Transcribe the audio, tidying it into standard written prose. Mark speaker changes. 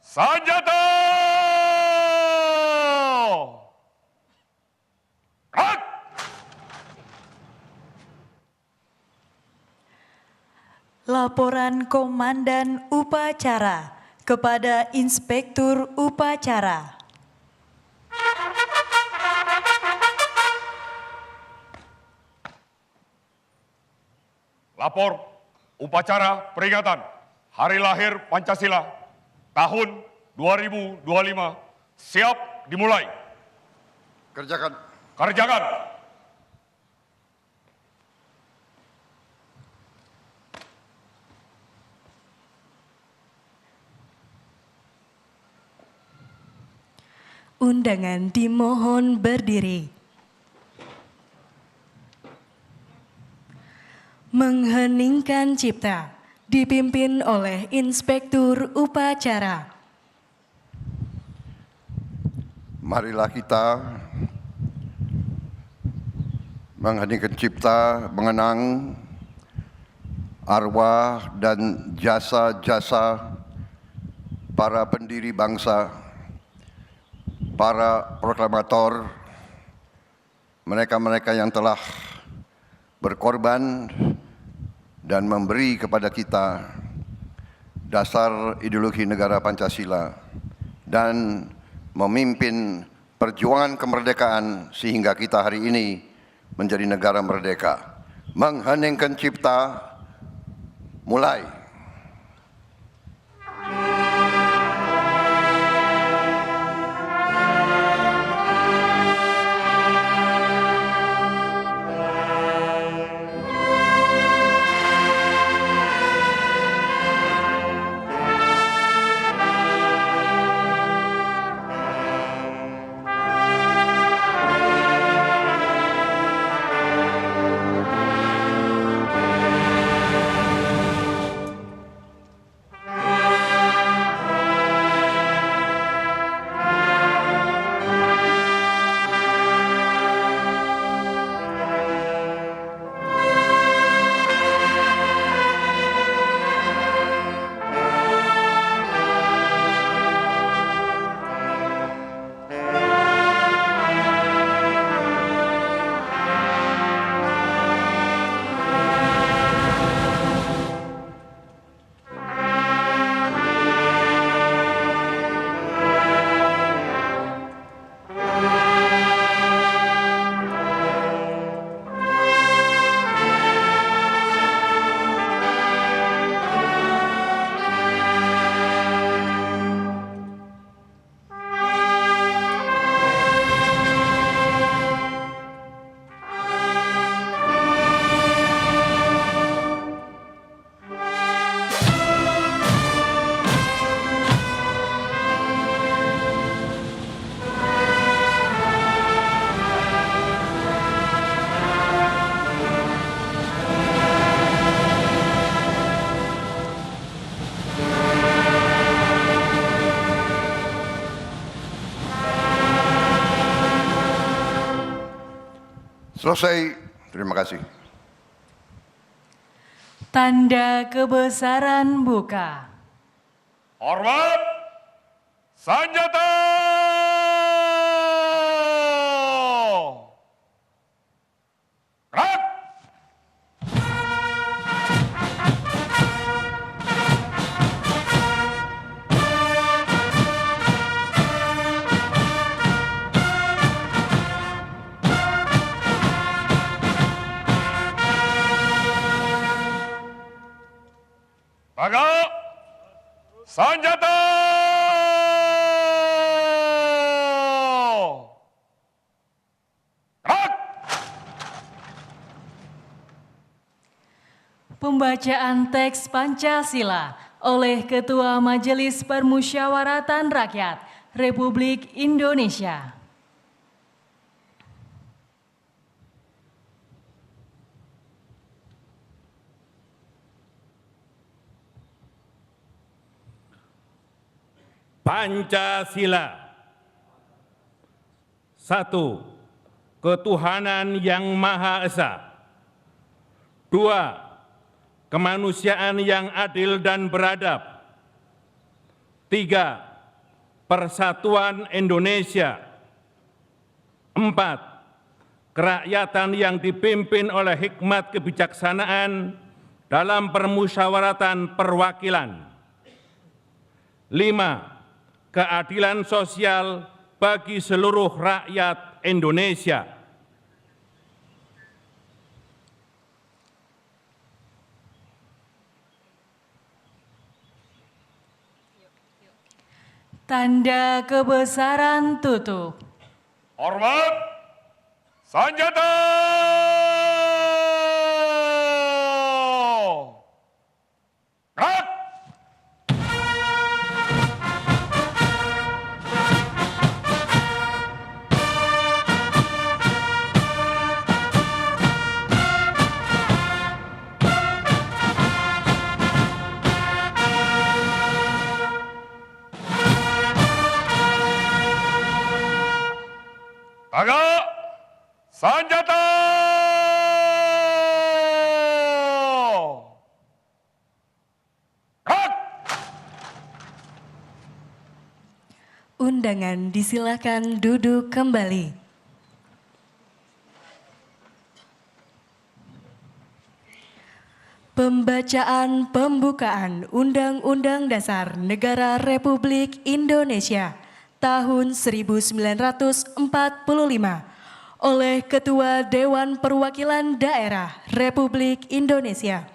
Speaker 1: Senjata! Gerak!
Speaker 2: Laporan Komandan Upacara kepada Inspektur Upacara.
Speaker 1: Lapor upacara peringatan Hari Lahir Pancasila tahun 2025 siap dimulai.
Speaker 3: Kerjakan.
Speaker 1: Kerjakan.
Speaker 2: Undangan dimohon berdiri. Mengheningkan cipta dipimpin oleh Inspektur Upacara.
Speaker 3: Marilah kita mengheningkan cipta, mengenang arwah dan jasa-jasa para pendiri bangsa, para proklamator, mereka-mereka yang telah berkorban dan memberi kepada kita dasar ideologi negara Pancasila dan memimpin perjuangan kemerdekaan sehingga kita hari ini menjadi negara merdeka. Mengheningkan cipta, mulai. Selesai. Terima kasih.
Speaker 2: Tanda kebesaran buka.
Speaker 1: Hormat. Senjata! Gerak! Tegak! Senjata! Gerak!
Speaker 2: Pembacaan teks Pancasila oleh Ketua Majelis Permusyawaratan Rakyat Republik Indonesia.
Speaker 4: Pancasila. 1. Ketuhanan yang Maha Esa. 2. Kemanusiaan yang adil dan beradab. 3. Persatuan Indonesia. 4. Kerakyatan yang dipimpin oleh hikmat kebijaksanaan dalam permusyawaratan perwakilan. 5. Keadilan sosial bagi seluruh rakyat Indonesia.
Speaker 2: Tanda kebesaran tutup.
Speaker 1: Hormat, senjata! Gerak! Tagak, senjata! Gerak!
Speaker 2: Undangan disilakan duduk kembali. Pembacaan pembukaan Undang-Undang Dasar Negara Republik Indonesia tahun 1945 oleh Ketua Dewan Perwakilan Daerah Republik Indonesia